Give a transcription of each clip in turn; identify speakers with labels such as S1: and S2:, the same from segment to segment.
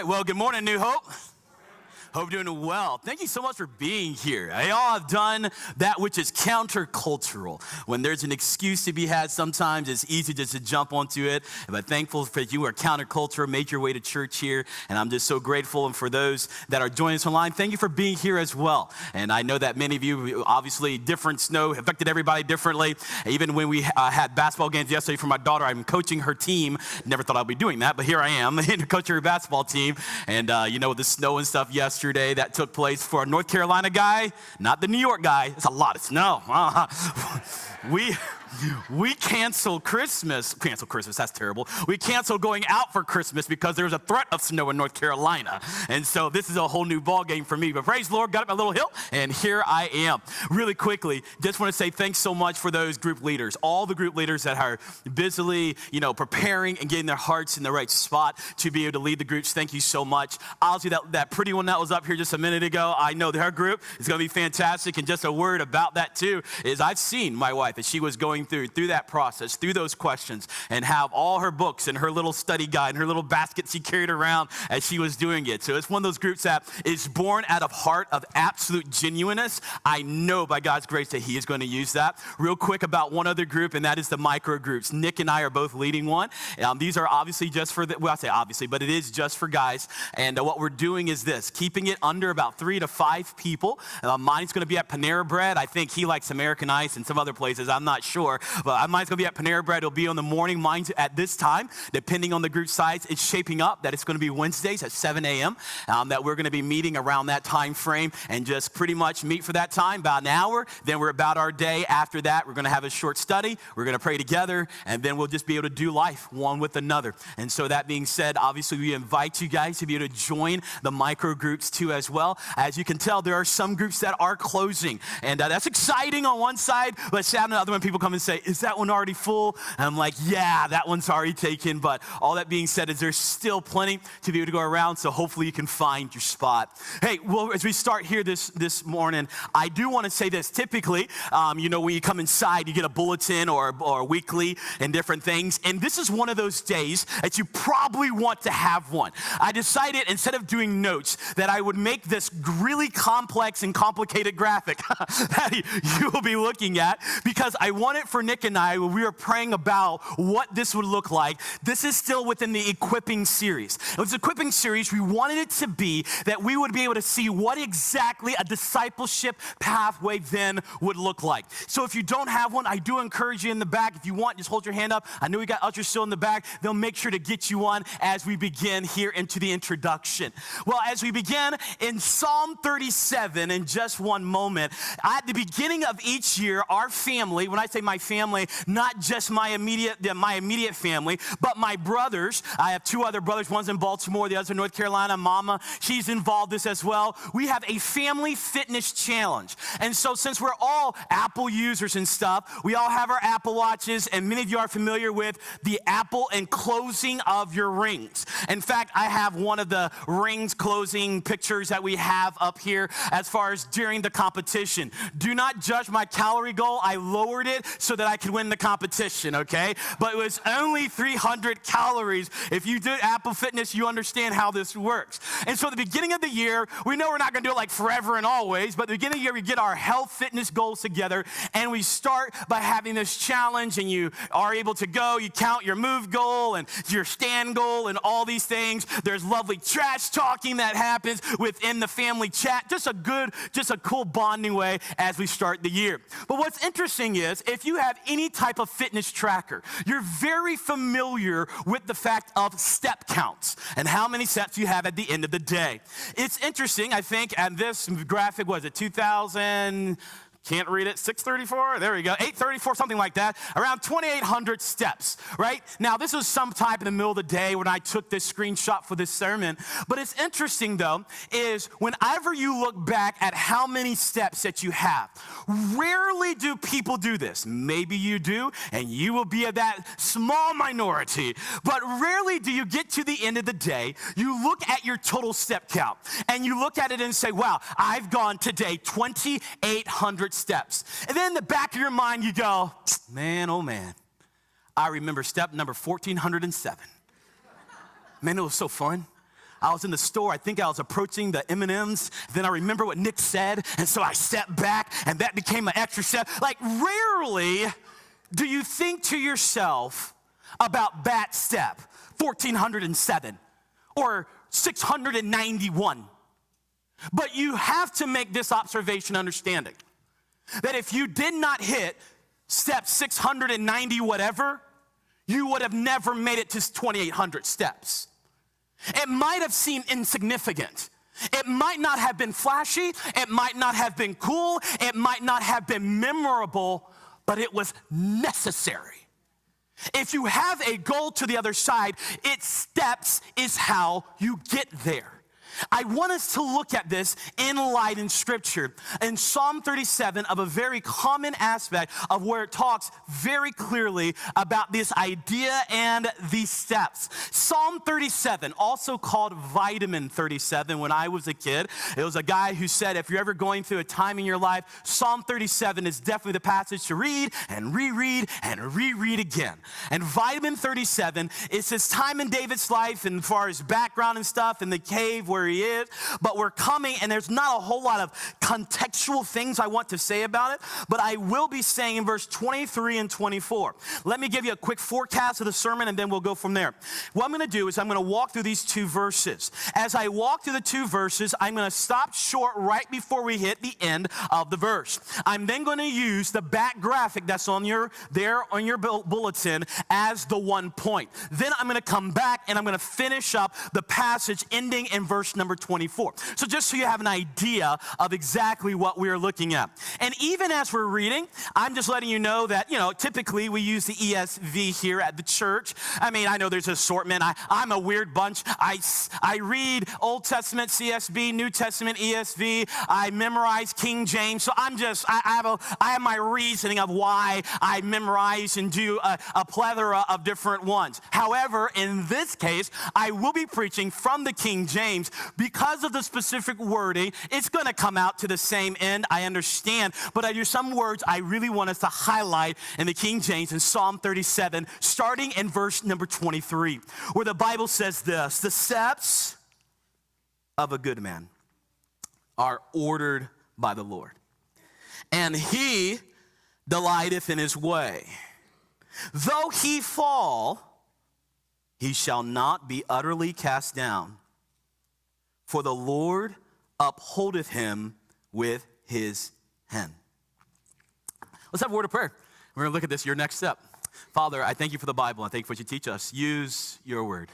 S1: right, well, good morning, New Hope. Hope you're doing well. Thank you so much for being here. Y'all have done that which is countercultural. When there's an excuse to be had, sometimes it's easy just to jump onto it. But thankful that you are countercultural, made your way to church here. And I'm just so grateful. And for those that are joining us online, thank you for being here as well. And I know that many of you, obviously, different snow affected everybody differently. Even when we had basketball games yesterday for my daughter, I'm coaching her team. Never thought I'd be doing that, but here I am, coaching her basketball team. And, the snow and stuff yesterday that took place for a North Carolina guy, not the New York guy. It's a lot of snow. We canceled Christmas. That's terrible. We canceled going out for Christmas because there was a threat of snow in North Carolina. And so this is a whole new ball game for me. But praise the Lord, got up my little hill, and here I am. Really quickly, just want to say thanks so much for those group leaders, all the group leaders that are busily, preparing and getting their hearts in the right spot to be able to lead the groups. Thank you so much. Obviously, that pretty one that was up here just a minute ago, I know that her group is going to be fantastic. And just a word about that, too, is I've seen my wife as she was going through that process, through those questions, and have all her books and her little study guide and her little basket she carried around as she was doing it. So it's one of those groups that is born out of heart of absolute genuineness. I know by God's grace that he is going to use that. Real quick about one other group, and that is the micro groups. Nick and I are both leading one. These are obviously just for, I say obviously, but it is just for guys. And what we're doing is this, keeping it under about 3 to 5 people. Mine's going to be at Panera Bread. I think he likes American Ice and some other places. I'm not sure. But mine's going to be at Panera Bread. It'll be on the morning. Mine's at this time, depending on the group size. It's shaping up that it's going to be Wednesdays at 7 a.m. That we're going to be meeting around that time frame and just pretty much meet for that time, about an hour. Then we're about our day. After that, we're going to have a short study. We're going to pray together, and then we'll just be able to do life one with another. And so that being said, obviously, we invite you guys to be able to join the micro groups too as well. As you can tell, there are some groups that are closing, and that's exciting on one side, but sad on the other when people come and say, is that one already full? And I'm like, yeah, that one's already taken. But all that being said is there's still plenty to be able to go around, so hopefully you can find your spot. Hey, well, as we start here this morning, I do want to say this. Typically, when you come inside, you get a bulletin or weekly and different things. And this is one of those days that you probably want to have one. I decided instead of doing notes that I would make this really complex and complicated graphic that you will be looking at, because I want it for Nick and I, when we were praying about what this would look like. This is still within the equipping series. It was equipping series. We wanted it to be that we would be able to see what exactly a discipleship pathway then would look like. So if you don't have one, I do encourage you in the back. If you want, just hold your hand up. I know we got ushers still in the back. They'll make sure to get you one as we begin here into the introduction. Well, as we begin in Psalm 37 in just one moment, at the beginning of each year, our family, when I say my family, not just my immediate family, but my brothers. I have 2 other brothers. One's in Baltimore, the other's in North Carolina. Mama, she's involved this as well. We have a family fitness challenge. And so since we're all Apple users and stuff, we all have our Apple Watches, and many of you are familiar with the Apple and closing of your rings. In fact, I have one of the rings closing pictures that we have up here as far as during the competition. Do not judge my calorie goal. I lowered it so that I could win the competition, okay? But it was only 300 calories. If you did Apple Fitness, you understand how this works. And so at the beginning of the year, we know we're not going to do it like forever and always, but at the beginning of the year, we get our health fitness goals together, and we start by having this challenge, and you are able to go, you count your move goal and your stand goal and all these things. There's lovely trash talking that happens within the family chat. Just a cool bonding way as we start the year. But what's interesting is if you have any type of fitness tracker, you're very familiar with the fact of step counts and how many steps you have at the end of the day. It's interesting, I think, and this graphic, was it 2000? Can't read it, 634, there we go, 834, something like that, around 2,800 steps, right? Now, this was sometime in the middle of the day when I took this screenshot for this sermon, but it's interesting, though, is whenever you look back at how many steps that you have, rarely do people do this. Maybe you do, and you will be of that small minority, but rarely do you get to the end of the day, you look at your total step count, and you look at it and say, wow, I've gone today 2,800 steps. And then in the back of your mind, you go, man, oh man, I remember step number 1,407. Man, it was so fun. I was in the store. I think I was approaching the M&Ms. Then I remember what Nick said, and so I stepped back, and that became an extra step. Like, rarely do you think to yourself about that step, 1,407 or 691. But you have to make this observation understanding, that if you did not hit step 690 whatever, you would have never made it to 2,800 steps. It might have seemed insignificant. It might not have been flashy. It might not have been cool. It might not have been memorable, but it was necessary. If you have a goal to the other side, its steps is how you get there. I want us to look at this in light in Scripture. In Psalm 37, of a very common aspect of where it talks very clearly about this idea and these steps. Psalm 37, also called Vitamin 37 when I was a kid. It was a guy who said, if you're ever going through a time in your life, Psalm 37 is definitely the passage to read and reread and reread again. And Vitamin 37 is his time in David's life and as far as background and stuff in the cave where he is, but we're coming, and there's not a whole lot of contextual things I want to say about it, but I will be saying in verse 23 and 24. Let me give you a quick forecast of the sermon, and then we'll go from there. What I'm going to do is I'm going to walk through these two verses. As I walk through the two verses, I'm going to stop short right before we hit the end of the verse. I'm then going to use the back graphic that's on your bulletin as the one point. Then I'm going to come back, and I'm going to finish up the passage ending in verse number 24. So just so you have an idea of exactly what we're looking at. And even as we're reading, I'm just letting you know that, typically we use the ESV here at the church. I mean, I know there's an assortment. I'm a weird bunch. I read Old Testament CSB, New Testament ESV. I memorize King James. So I have my reasoning of why I memorize and do a plethora of different ones. However, in this case, I will be preaching from the King James. Because of the specific wording, it's going to come out to the same end, I understand. But there's some words I really want us to highlight in the King James in Psalm 37, starting in verse number 23, where the Bible says this: the steps of a good man are ordered by the Lord, and he delighteth in his way. Though he fall, he shall not be utterly cast down. For the Lord upholdeth him with his hand. Let's have a word of prayer. We're going to look at this, your next step. Father, I thank you for the Bible. I thank you for what you teach us. Use your word.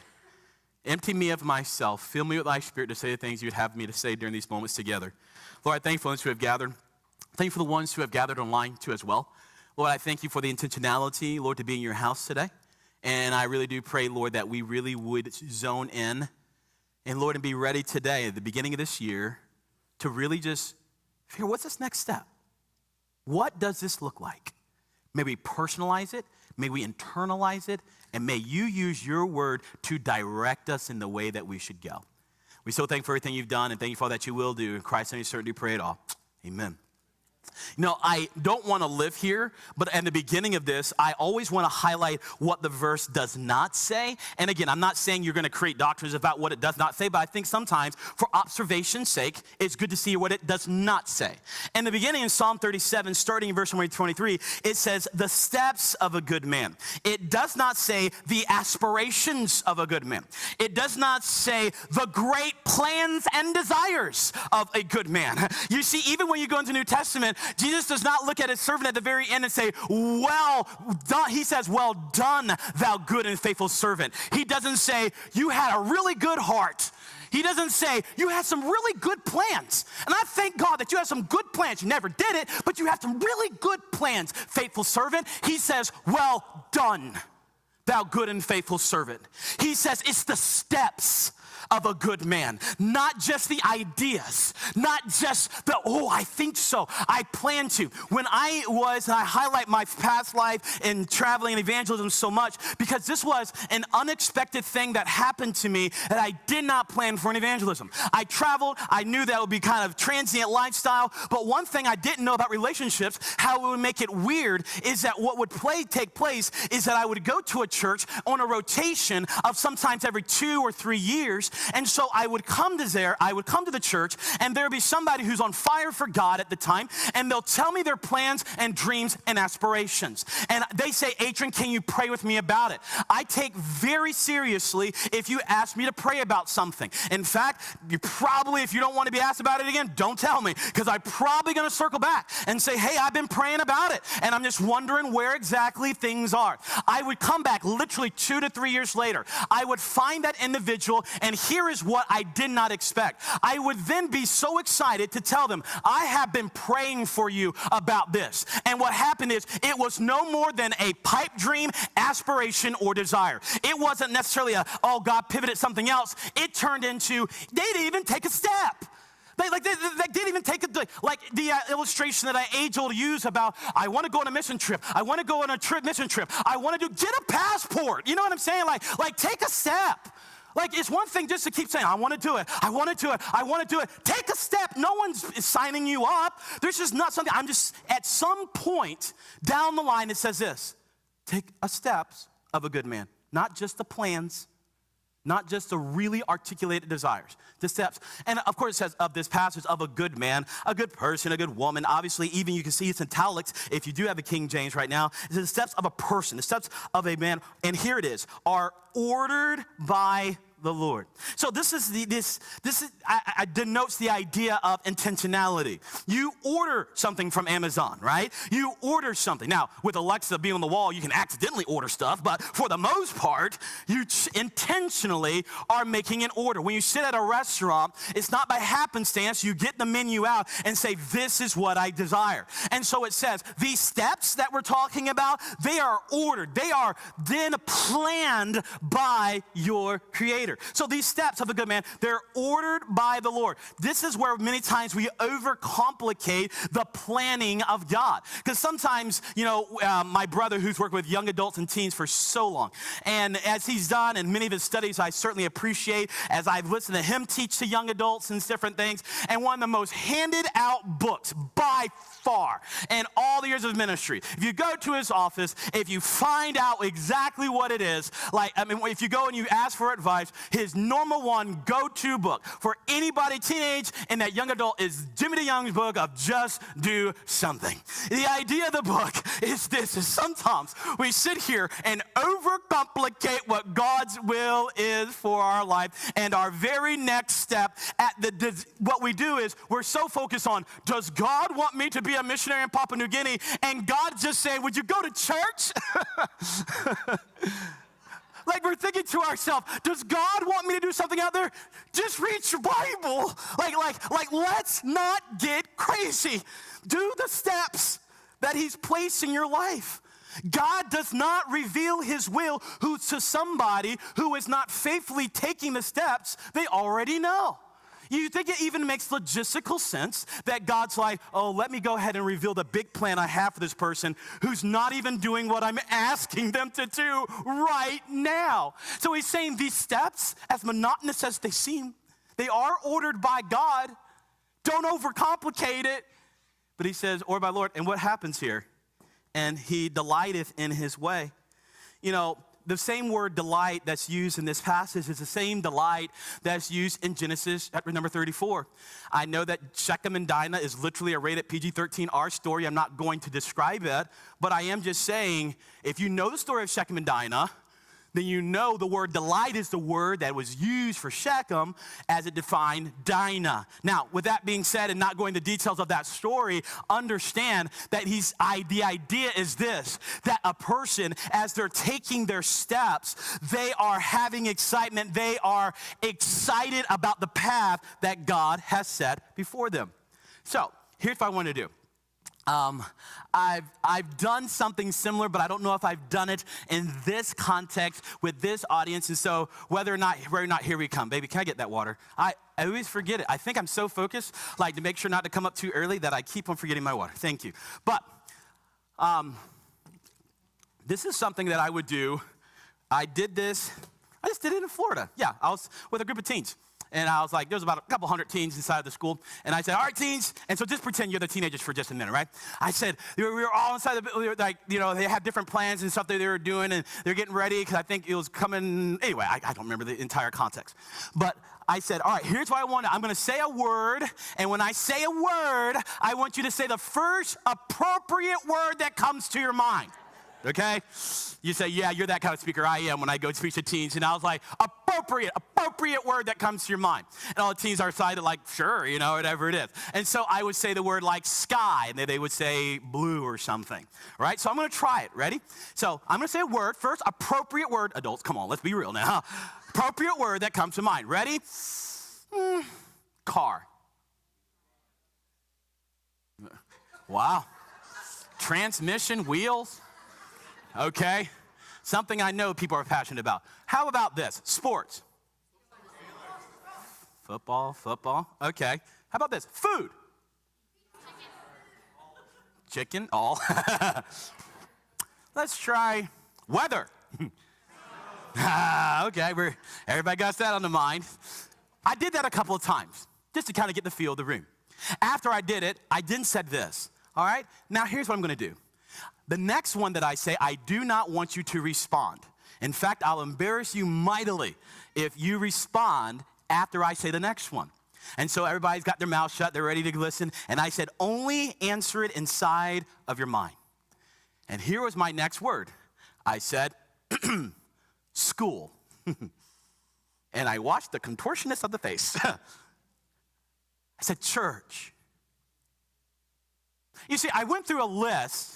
S1: Empty me of myself. Fill me with thy spirit to say the things you'd have me to say during these moments together. Lord, I thank you for the ones who have gathered. Thank you for the ones who have gathered online too as well. Lord, I thank you for the intentionality, Lord, to be in your house today. And I really do pray, Lord, that we really would zone in. And Lord, and be ready today at the beginning of this year to really just figure, what's this next step? What does this look like? May we personalize it, may we internalize it, and may you use your word to direct us in the way that we should go. We so thank you for everything you've done, and thank you for all that you will do. In Christ's name, we certainly pray it all. Amen. I don't want to live here, but at the beginning of this, I always want to highlight what the verse does not say. And again, I'm not saying you're going to create doctrines about what it does not say, but I think sometimes for observation's sake, it's good to see what it does not say. In the beginning in Psalm 37, starting in verse 23, it says, the steps of a good man. It does not say the aspirations of a good man. It does not say the great plans and desires of a good man. You see, even when you go into the New Testament, Jesus does not look at his servant at the very end and say, well done. He says, well done, thou good and faithful servant. He doesn't say, you had a really good heart. He doesn't say, you had some really good plans. And I thank God that you have some good plans. You never did it, but you have some really good plans, faithful servant. He says, well done, thou good and faithful servant. He says, it's the steps of a good man, not just the ideas, not just the, I think so, I plan to. When I highlight my past life in traveling and evangelism so much because this was an unexpected thing that happened to me that I did not plan for in evangelism. I traveled, I knew that would be kind of transient lifestyle, but one thing I didn't know about relationships, how it would make it weird, is that what would take place is that I would go to a church on a rotation of sometimes every 2 or 3 years, And so I would come to the church, and there would be somebody who's on fire for God at the time, and they'll tell me their plans and dreams and aspirations. And they say, Adrian, can you pray with me about it? I take very seriously if you ask me to pray about something. In fact, if you don't want to be asked about it again, don't tell me, because I'm probably going to circle back and say, hey, I've been praying about it, and I'm just wondering where exactly things are. I would come back literally 2 to 3 years later. I would find that individual, and here is what I did not expect. I would then be so excited to tell them, I have been praying for you about this. And what happened is, it was no more than a pipe dream, aspiration, or desire. It wasn't necessarily God pivoted something else. It turned into, they didn't even take a step. They didn't even take the illustration that Angel used about, I want to go on a mission trip. I want to go on a mission trip. I want to get a passport. You know what I'm saying? Like take a step. Like, it's one thing just to keep saying, I want to do it. I want to do it. I want to do it. Take a step. No one's signing you up. There's just not something. I'm just, at some point down the line, it says this: take a steps of a good man. Not just the plans, not just the really articulated desires, the steps. And of course it says of this passage, of a good man, a good person, a good woman. Obviously, even you can see it's in italics if you do have a King James right now. It's the steps of a person, the steps of a man. And here it is, are ordered by the Lord. So this denotes the idea of intentionality. You order something from Amazon, right? You order something. Now, with Alexa being on the wall, you can accidentally order stuff, but for the most part, you intentionally are making an order. When you sit at a restaurant, it's not by happenstance. You get the menu out and say, this is what I desire. And so it says, these steps that we're talking about, they are ordered. They are then planned by your Creator. So these steps of a good man, they're ordered by the Lord. This is where many times we overcomplicate the planning of God. Because sometimes, my brother who's worked with young adults and teens for so long, and as he's done, and many of his studies I certainly appreciate, as I've listened to him teach to young adults and different things, and one of the most handed out books by far in all the years of ministry. If you go to his office, if you find out exactly what it is, if you go and you ask for advice, his normal one go-to book for anybody teenage and that young adult is Jimmy DeYoung's book of Just Do Something. The idea of the book is this: is sometimes we sit here and overcomplicate what God's will is for our life, and our very next step what we do is we're so focused on, does God want me to be a missionary in Papua New Guinea? And God's just saying, would you go to church? Like, we're thinking to ourselves, does God want me to do something out there? Just read your Bible. Like, let's not get crazy. Do the steps that He's placed in your life. God does not reveal His will to somebody who is not faithfully taking the steps they already know. You think it even makes logistical sense that God's like, oh, let me go ahead and reveal the big plan I have for this person who's not even doing what I'm asking them to do right now. So He's saying these steps, as monotonous as they seem, they are ordered by God. Don't overcomplicate it. But He says, or by Lord. And what happens here? And He delighteth in His way. The same word delight that's used in this passage is the same delight that's used in Genesis chapter number 34. I know that Shechem and Dinah is literally a rated PG-13 R story. I'm not going to describe it, but I am just saying, if you know the story of Shechem and Dinah, then you know the word delight is the word that was used for Shechem as it defined Dinah. Now, with that being said, and not going into details of that story, understand that the idea is this: that a person, as they're taking their steps, they are having excitement. They are excited about the path that God has set before them. So, here's what I want to do. I've done something similar, but I don't know if I've done it in this context with this audience. And so whether or not here we come. Baby, can I get that water? I always forget it. I think I'm so focused, to make sure not to come up too early, that I keep on forgetting my water. Thank you. But this is something that I would do. I just did it in Florida. Yeah, I was with a group of teens. And I was like, there's about a couple hundred teens inside the school. And I said, all right, teens. And so just pretend you're the teenagers for just a minute, right? I said, we were all inside the, we were like, you know, they had different plans and stuff that they were doing, and they're getting ready because I think it was coming. Anyway, I don't remember the entire context. But I said, all right, here's what I want. I'm going to say a word, and when I say a word, I want you to say the first appropriate word that comes to your mind, okay? You say, yeah, you're that kind of speaker. I am when I go speak to teens. And I was like, appropriate word that comes to your mind. And all the teens are excited, like, sure, you know, whatever it is. And so I would say the word like sky, and they would say blue or something, right? So I'm going to try it. Ready? So I'm going to say a word. First, appropriate word. Adults, come on, let's be real now. Appropriate word that comes to mind. Ready? Car. Wow. Transmission, wheels. Okay. Something I know people are passionate about. How about this? Sports. Football. Okay. How about this? Food. Chicken, all. Let's try weather. Okay, everybody got that on the mind. I did that a couple of times just to kind of get the feel of the room. After I did it, I then said this, all right? Now, here's what I'm going to do. The next one that I say, I do not want you to respond. In fact, I'll embarrass you mightily if you respond after I say the next one. And so everybody's got their mouth shut. They're ready to listen. And I said, only answer it inside of your mind. And here was my next word. I said, school. And I watched the contortionist of the face. I said, church. You see, I went through a list.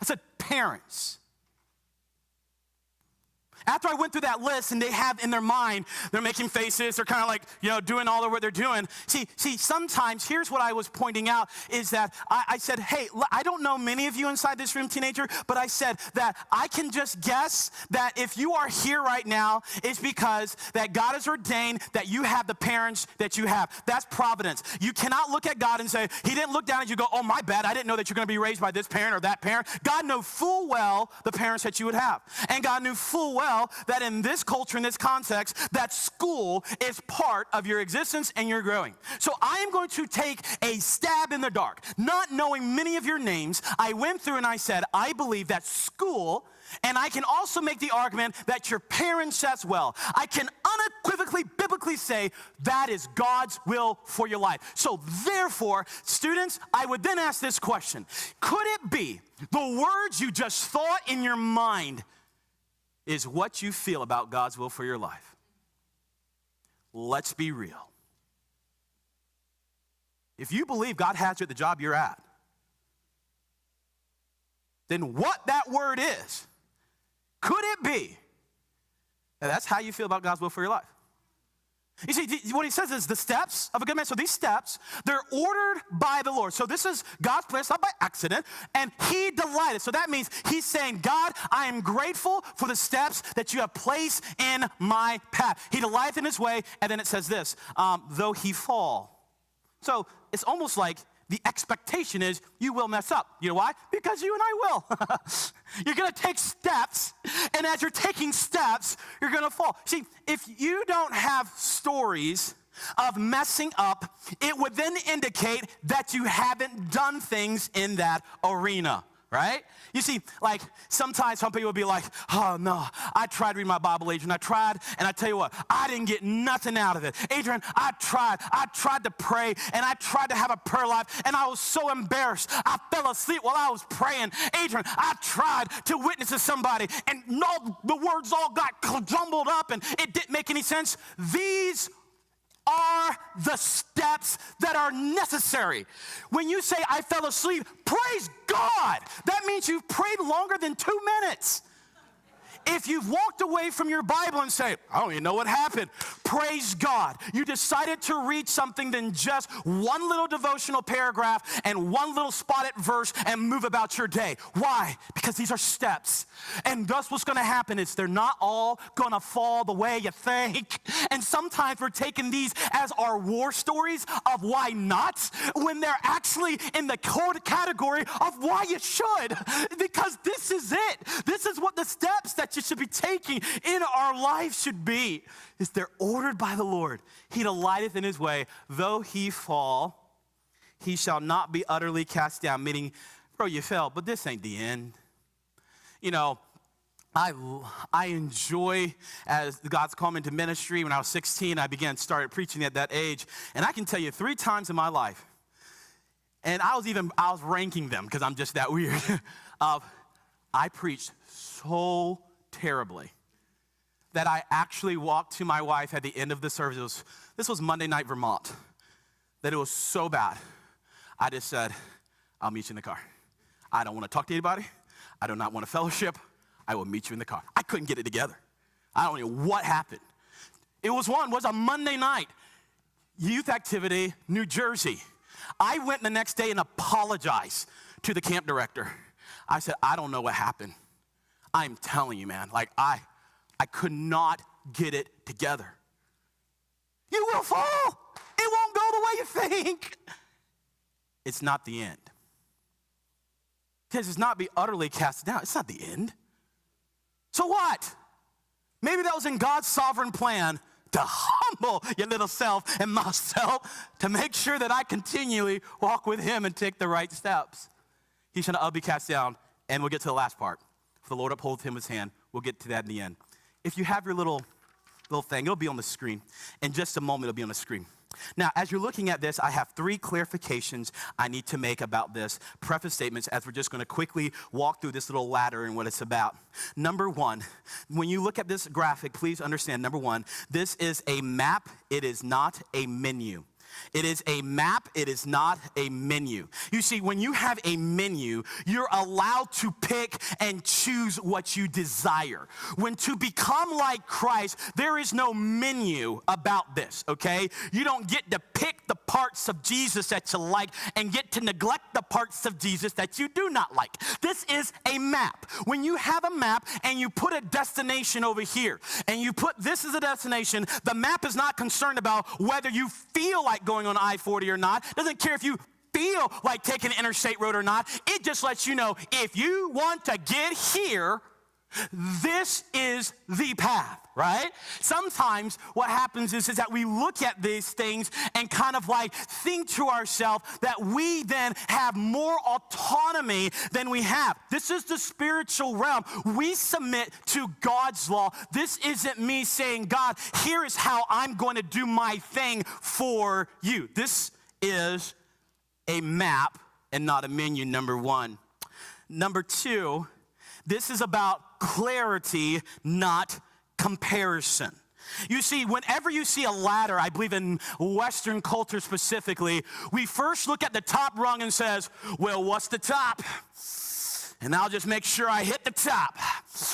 S1: I said, parents. After I went through that list and they have in their mind, they're making faces, they're kind of like, you know, doing all of what they're doing. See, sometimes, here's what I was pointing out, is that I said, hey, I don't know many of you inside this room, teenager, but I said that I can just guess that if you are here right now, it's because that God has ordained that you have the parents that you have. That's providence. You cannot look at God and say, he didn't look down at you and go, oh, my bad, I didn't know that you're going to be raised by this parent or that parent. God knew full well the parents that you would have. And God knew full well that in this culture, in this context, that school is part of your existence and your growing. So I am going to take a stab in the dark. Not knowing many of your names, I went through and I said, I believe that school, and I can also make the argument that your parents as well. I can unequivocally, biblically say that is God's will for your life. So therefore, students, I would then ask this question. Could it be the words you just thought in your mind is what you feel about God's will for your life? Let's be real. If you believe God has you at the job you're at, then what that word is, could it be that that's how you feel about God's will for your life? You see, what he says is the steps of a good man. So these steps, they're ordered by the Lord. So this is God's plan. It's not by accident. And he delighted. So that means he's saying, God, I am grateful for the steps that you have placed in my path. He delighteth in his way. And then it says this, though he fall. So it's almost like the expectation is you will mess up. You know why? Because you and I will. You're going to take steps, and as you're taking steps, you're going to fall. See, if you don't have stories of messing up, it would then indicate that you haven't done things in that arena. Right? You see, like sometimes some people will be like, oh no, I tried to read my Bible, Adrian. I tried, and I tell you what, I didn't get nothing out of it. Adrian, I tried to pray, and I tried to have a prayer life, and I was so embarrassed. I fell asleep while I was praying. Adrian, I tried to witness to somebody, and no, the words all got jumbled up, and it didn't make any sense. These are the steps that are necessary. When you say, I fell asleep, praise God. That means you've prayed longer than 2 minutes. If you've walked away from your Bible and say, I don't even know what happened, praise God. You decided to read something than just one little devotional paragraph and one little spotted verse and move about your day. Why? Because these are steps. And thus what's going to happen is they're not all going to fall the way you think. And sometimes we're taking these as our war stories of why not, when they're actually in the category of why you should. Because this is it. This is what the steps that steps you should be taking in our life should be is they're ordered by the Lord. He delighteth in his way. Though he fall, he shall not be utterly cast down. Meaning, bro, you fell, but this ain't the end. You know, I enjoy, as God's called me into ministry. When I was 16, I started preaching at that age. And I can tell you 3 times in my life, and I was ranking them because I'm just that weird, I preached so terribly that I actually walked to my wife at the end of the service. This was Monday Night Vermont, that it was so bad. I just said, I'll meet you in the car. I don't want to talk to anybody. I do not want to fellowship. I will meet you in the car. I couldn't get it together. I don't know what happened. It was a Monday night youth activity, New Jersey. I went the next day and apologized to the camp director. I said, I don't know what happened. I'm telling you, man, like I could not get it together. You will fall. It won't go the way you think. It's not the end. Because it's not be utterly cast down. It's not the end. So what? Maybe that was in God's sovereign plan to humble your little self and myself to make sure that I continually walk with him and take the right steps. He shall not be cast down. And we'll get to the last part. For the Lord upholdeth him with his hand. We'll get to that in the end. If you have your little thing, it'll be on the screen. In just a moment, it'll be on the screen. Now, as you're looking at this, I have 3 clarifications I need to make about this. Preface statements, as we're just going to quickly walk through this little ladder and what it's about. Number 1, when you look at this graphic, please understand, number 1, this is a map. It is not a menu. It is a map. It is not a menu. You see, when you have a menu, you're allowed to pick and choose what you desire. When to become like Christ, there is no menu about this, okay? You don't get to pick the parts of Jesus that you like and get to neglect the parts of Jesus that you do not like. This is a map. When you have a map and you put a destination over here and you put this as a destination, the map is not concerned about whether you feel like going on I-40 or not. Doesn't care if you feel like taking an interstate road or not. It just lets you know if you want to get here, this is the path, right? Sometimes what happens is that we look at these things and kind of like think to ourselves that we then have more autonomy than we have. This is the spiritual realm. We submit to God's law. This isn't me saying, God, here is how I'm going to do my thing for you. This is a map and not a menu, number 1. Number 2, this is about clarity, not comparison. You see, whenever you see a ladder, I believe in Western culture specifically, we first look at the top rung and says, well, what's the top? And I'll just make sure I hit the top.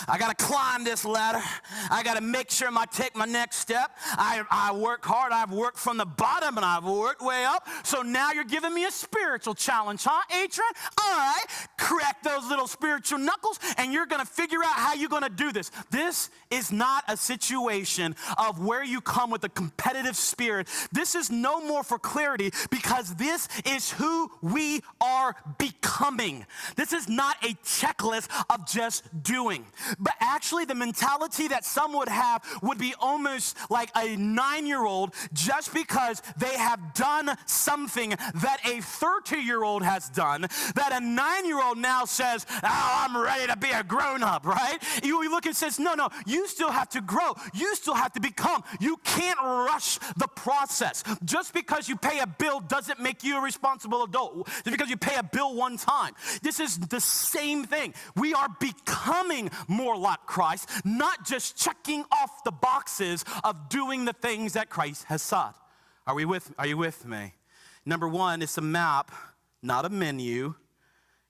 S1: I got to climb this ladder. I got to make sure I take my next step. I work hard. I've worked from the bottom and I've worked way up. So now you're giving me a spiritual challenge, huh, Adrian? All right, crack those little spiritual knuckles and you're going to figure out how you're going to do this. This is not a situation of where you come with a competitive spirit. This is no more for clarity because this is who we are becoming. This is not a checklist of just doing. But actually the mentality that some would have would be almost like a 9-year-old just because they have done something that a 30-year-old has done, that a 9-year-old now says, oh, I'm ready to be a grown-up, right? You look and says, no, you still have to grow. You still have to become. You can't rush the process. Just because you pay a bill doesn't make you a responsible adult. Just because you pay a bill one time. This is the same thing. We are becoming more like Christ, not just checking off the boxes of doing the things that Christ has said. Are you with me? Number 1, it's a map, not a menu.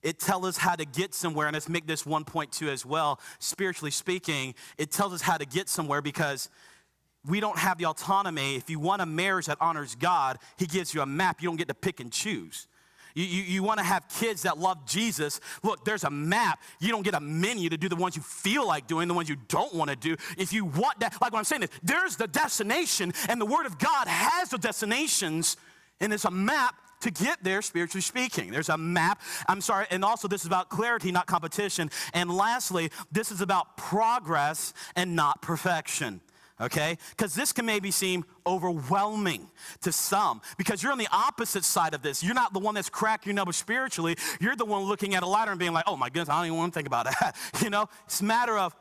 S1: It tells us how to get somewhere, and let's make this 1.2 as well. Spiritually speaking, it tells us how to get somewhere because we don't have the autonomy. If you want a marriage that honors God, he gives you a map. You don't get to pick and choose. You want to have kids that love Jesus. Look, there's a map. You don't get a menu to do the ones you feel like doing, the ones you don't want to do. If you want that, like what I'm saying is, there's the destination, and the Word of God has the destinations, and it's a map, to get there, spiritually speaking. There's a map. And also this is about clarity, not competition. And lastly, this is about progress and not perfection. Okay? Because this can maybe seem overwhelming to some because you're on the opposite side of this. You're not the one that's cracked your nose spiritually. You're the one looking at a ladder and being like, oh my goodness, I don't even want to think about that. It's a matter of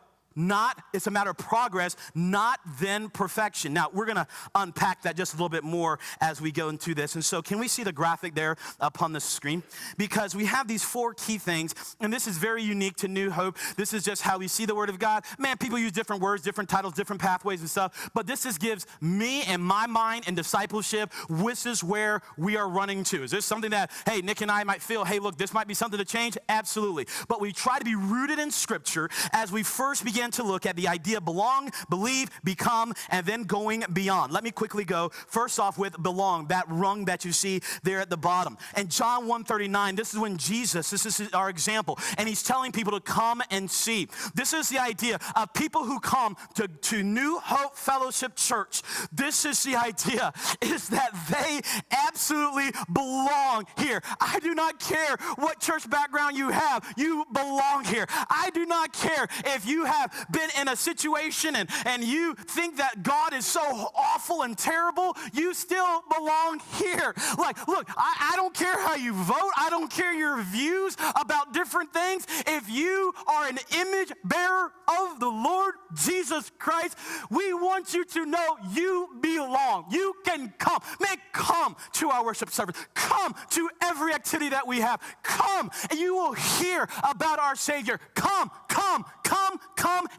S1: it's a matter of progress, not then perfection. Now, we're going to unpack that just a little bit more as we go into this. And so can we see the graphic there up on the screen? Because we have these 4 key things, and this is very unique to New Hope. This is just how we see the Word of God. Man, people use different words, different titles, different pathways and stuff, but this gives me and my mind and discipleship, this is where we are running to. Is this something that, hey, Nick and I might feel, hey, look, this might be something to change? Absolutely. But we try to be rooted in Scripture as we first begin to look at the idea of belong, believe, become, and then going beyond. Let me quickly go first off with belong, that rung that you see there at the bottom. And John 1:39, this is when Jesus, this is our example, and he's telling people to come and see. This is the idea of people who come to New Hope Fellowship Church. This is the idea, is that they absolutely belong here. I do not care what church background you have. You belong here. I do not care if you have been in a situation and you think that God is so awful and terrible, you still belong here. Like, look, I don't care how you vote. I don't care your views about different things. If you are an image bearer of the Lord Jesus Christ, we want you to know you belong. You can come. Man, come to our worship service. Come to every activity that we have. Come, and you will hear about our Savior. Come,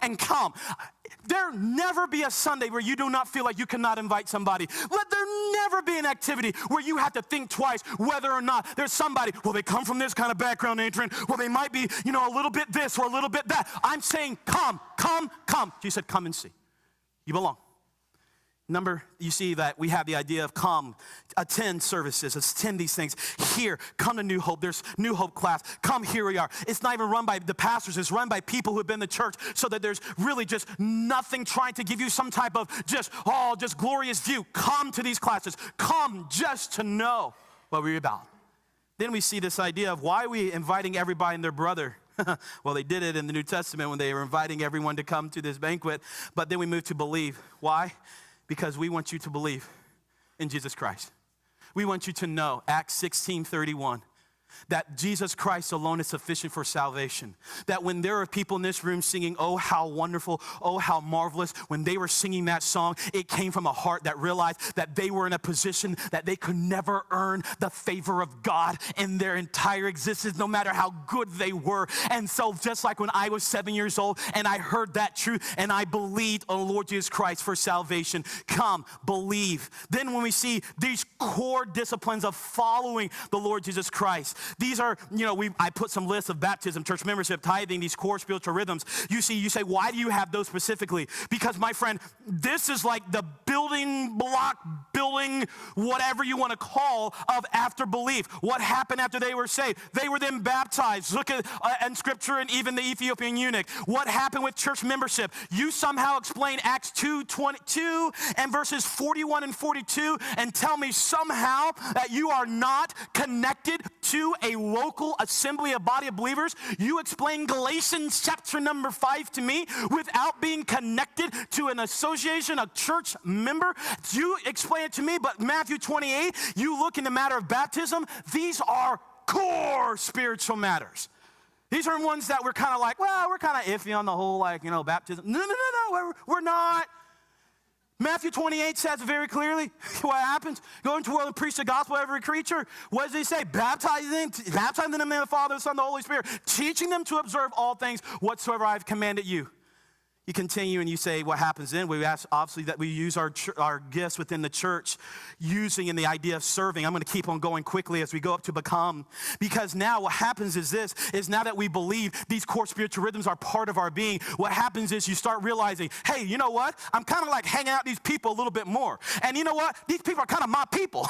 S1: and come. There never be a Sunday where you do not feel like you cannot invite somebody. Let there never be an activity where you have to think twice whether or not there's somebody, well, they come from this kind of background, Adrian. Well, they might be, a little bit this or a little bit that. I'm saying come. Jesus said, come and see. You belong. You see that we have the idea of come, attend services, attend these things. Here, come to New Hope. There's New Hope class. Come, here we are. It's not even run by the pastors. It's run by people who have been to church so that there's really just nothing trying to give you some type of just glorious view. Come to these classes. Come just to know what we're about. Then we see this idea of why are we inviting everybody and their brother? Well, they did it in the New Testament when they were inviting everyone to come to this banquet. But then we move to believe. Why? Because we want you to believe in Jesus Christ. We want you to know, Acts 16:31, that Jesus Christ alone is sufficient for salvation. That when there are people in this room singing, oh, how wonderful, oh, how marvelous, when they were singing that song, it came from a heart that realized that they were in a position that they could never earn the favor of God in their entire existence, no matter how good they were. And so just like when I was 7 years old and I heard that truth and I believed on the Lord Jesus Christ for salvation, come, believe. Then when we see these core disciplines of following the Lord Jesus Christ, these are, I put some lists of baptism, church membership, tithing, these core spiritual rhythms. You say, why do you have those specifically? Because, my friend, this is like the building block, whatever you want to call, of after belief. What happened after they were saved? They were then baptized. Look at in Scripture and even the Ethiopian eunuch. What happened with church membership? You somehow explain Acts 2:22 and verses 41 and 42 and tell me somehow that you are not connected to a local assembly, a body of believers. You explain Galatians chapter number 5 to me without being connected to an association, a church member. You explain it to me, but Matthew 28, you look in the matter of baptism, these are core spiritual matters. These are ones that we're kind of like, well, we're kind of iffy on the whole, baptism. No, we're not. Matthew 28 says very clearly what happens. Go into the world and preach the gospel to every creature. What does he say? Baptize them in the name of the Father, the Son, and the Holy Spirit, teaching them to observe all things whatsoever I have commanded you. You continue and you say, what happens then? We ask, obviously, that we use our gifts within the church, using in the idea of serving. I'm going to keep on going quickly as we go up to become. Because now what happens is now that we believe these core spiritual rhythms are part of our being, what happens is you start realizing, hey, you know what? I'm kind of like hanging out with these people a little bit more. And you know what? These people are kind of my people.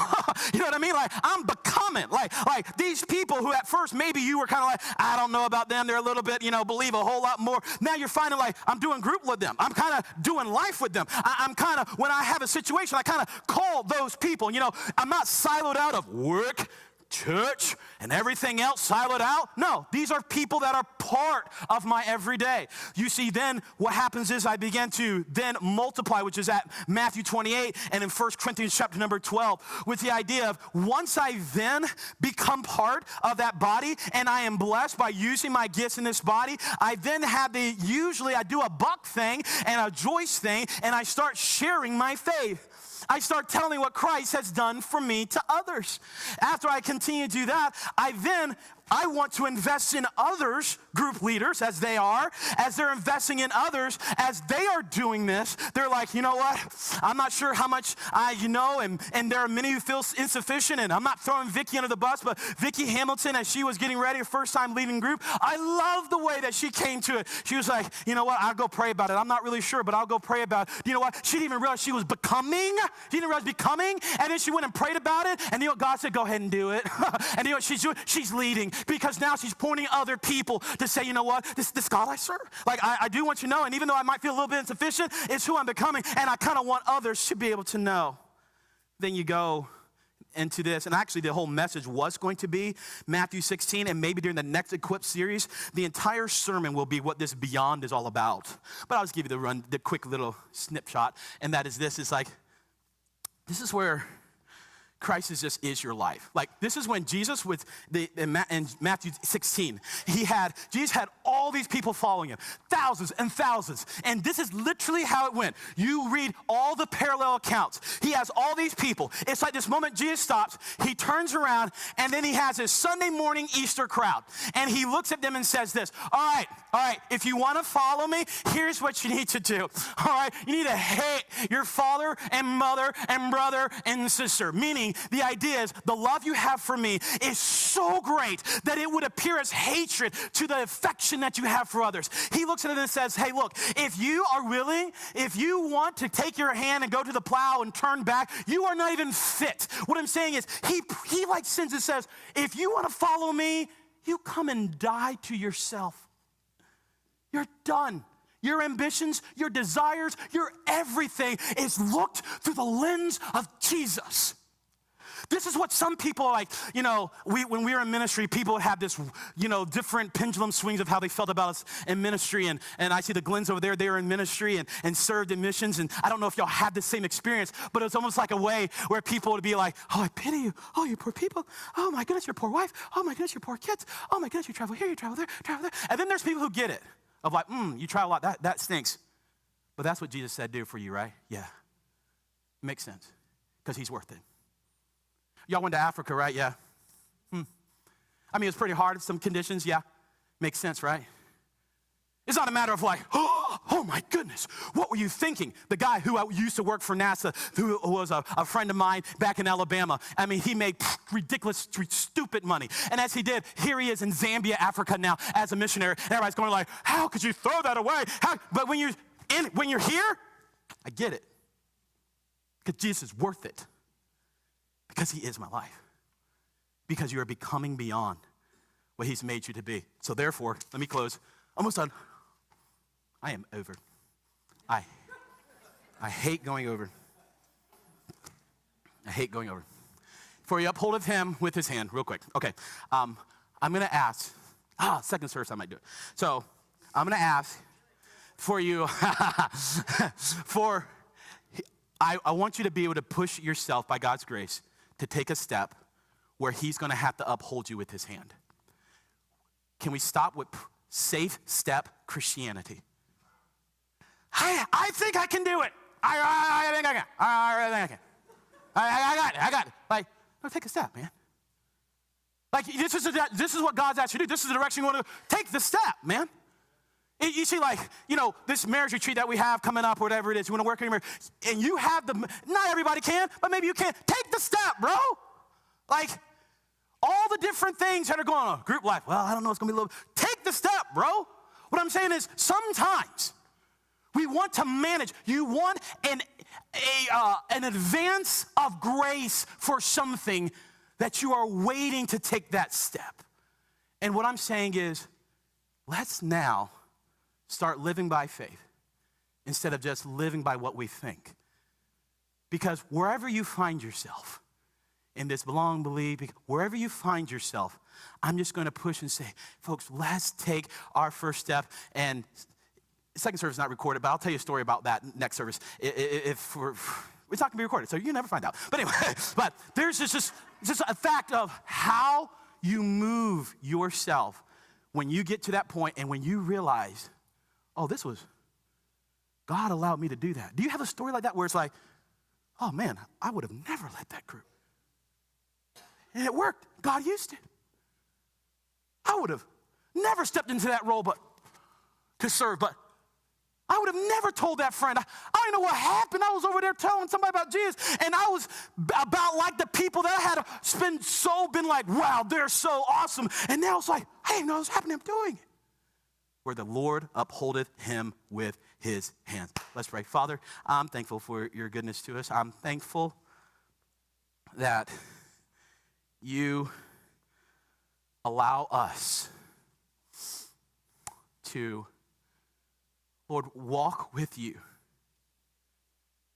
S1: You know what I mean? Like, I'm becoming. Like these people who at first maybe you were kind of like, I don't know about them. They're a little bit, believe a whole lot more. Now you're finding like, I'm doing great group with them. I'm kind of doing life with them. I'm kind of, when I have a situation, I kind of call those people. You know, I'm not siloed out of work, church, and everything else siloed out. No, these are people that are part of my everyday. You see, then what happens is I begin to then multiply, which is at Matthew 28 and in 1 Corinthians chapter number 12, with the idea of once I then become part of that body and I am blessed by using my gifts in this body, I then have usually I do a buck thing and a Joyce thing, and I start sharing my faith. I start telling what Christ has done for me to others. After I continue to do that, I want to invest in others, group leaders, as they're investing in others, as they are doing this. They're like, you know what? I'm not sure how much and there are many who feel insufficient, and I'm not throwing Vicky under the bus, but Vicky Hamilton, as she was getting ready, her first time leading group, I love the way that she came to it. She was like, you know what? I'll go pray about it. I'm not really sure, but I'll go pray about it. You know what? She didn't even realize she was becoming. She didn't realize becoming, and then she went and prayed about it, and you know what? God said, go ahead and do it. And you know what she's doing? She's leading, because now she's pointing other people to say, you know what, this God I serve. Like, I do want you to know, and even though I might feel a little bit insufficient, it's who I'm becoming, and I kind of want others to be able to know. Then you go into this, and actually the whole message was going to be Matthew 16, and maybe during the next Equip series, the entire sermon will be what this beyond is all about. But I'll just give you the quick little snapshot, and that is this. It's like, this is where Christ is your life. Like, this is when Jesus in Matthew 16, Jesus had all these people following him, thousands and thousands. And this is literally how it went. You read all the parallel accounts. He has all these people. It's like this moment Jesus stops, he turns around, and then he has his Sunday morning Easter crowd. And he looks at them and says this, all right, if you want to follow me, here's what you need to do. All right, you need to hate your father and mother and brother and sister, meaning the idea is the love you have for me is so great that it would appear as hatred to the affection that you have for others. He looks at it and says, hey, look, if you are willing, if you want to take your hand and go to the plow and turn back, you are not even fit. What I'm saying is he like sins and says, if you want to follow me, you come and die to yourself. You're done. Your ambitions, your desires, your everything is looked through the lens of Jesus. This is what some people are like, you know, when we were in ministry, people would have this, you know, different pendulum swings of how they felt about us in ministry. And I see the Glens over there, they were in ministry and served in missions. And I don't know if y'all had the same experience, but it was almost like a way where people would be like, oh, I pity you. Oh, you poor people. Oh, my goodness, your poor wife. Oh, my goodness, your poor kids. Oh, my goodness, you travel here, you travel there, travel there. And then there's people who get it, of like, you travel a lot, that stinks. But that's what Jesus said do for you, right? Yeah. Makes sense, because he's worth it. Y'all went to Africa, right? Yeah. I mean, it's pretty hard in some conditions. Yeah. Makes sense, right? It's not a matter of like, oh my goodness, what were you thinking? The guy who used to work for NASA, who was a friend of mine back in Alabama, I mean, he made ridiculous, stupid money. And as he did, here he is in Zambia, Africa now as a missionary. And everybody's going like, how could you throw that away? But when you're here, I get it. Because Jesus is worth it. Because he is my life. Because you are becoming beyond what he's made you to be. So therefore, let me close. Almost done. I am over. I hate going over. I hate going over. For he upholdeth him with his hand, real quick. Okay, I'm going to ask. Second service I might do it. So I'm going to ask for you, I want you to be able to push yourself by God's grace to take a step where he's going to have to uphold you with his hand. Can we stop with safe step Christianity? I think I can do it. I think I can. I really think I can. I got it. Like, no, take a step, man. Like, this is what God's asked you to do. This is the direction you want to take the step, man. You see, like, you know, this marriage retreat that we have coming up, whatever it is, you want to work in your marriage, and you have not everybody can, but maybe you can. Take the step, bro. Like, all the different things that are going on. Group life, well, I don't know, it's going to be a little. Take the step, bro. What I'm saying is sometimes we want to manage. You want an advance of grace for something that you are waiting to take that step. And what I'm saying is, let's now start living by faith instead of just living by what we think. Because wherever you find yourself in this belong, believe, wherever you find yourself, I'm just going to push and say, folks, let's take our first step. And second service is not recorded, but I'll tell you a story about that next service. It's not going to be recorded, so you never find out. But anyway, but there's just a fact of how you move yourself when you get to that point and when you realize, oh, God allowed me to do that. Do you have a story like that where it's like, oh man, I would have never led that group. And it worked. God used it. I would have never stepped into that role to serve, but I would have never told that friend. I don't know what happened. I was over there telling somebody about Jesus, and I was about like the people that I had been like, wow, they're so awesome. And now it's like, I didn't know what was happening. I'm doing it. Where the Lord upholdeth him with his hands. Let's pray. Father, I'm thankful for your goodness to us. I'm thankful that you allow us to, Lord, walk with you.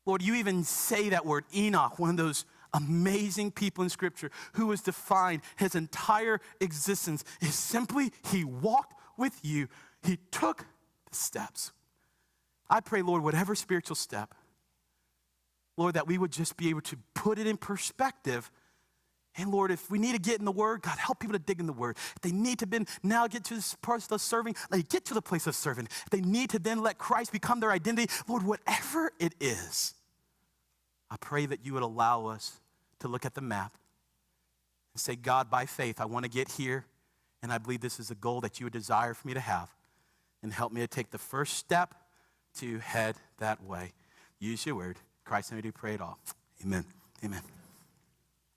S1: Lord, you even say that word, Enoch, one of those amazing people in Scripture who was defined his entire existence is simply he walked with you. He took the steps. I pray, Lord, whatever spiritual step, Lord, that we would just be able to put it in perspective. And Lord, if we need to get in the Word, God, help people to dig in the Word. If they need to now get to this place of serving, let them get to the place of serving. If they need to then let Christ become their identity, Lord, whatever it is, I pray that you would allow us to look at the map and say, God, by faith, I want to get here, and I believe this is a goal that you would desire for me to have, and help me to take the first step to head that way. Use your word. Christ, I do pray it all. Amen. Amen.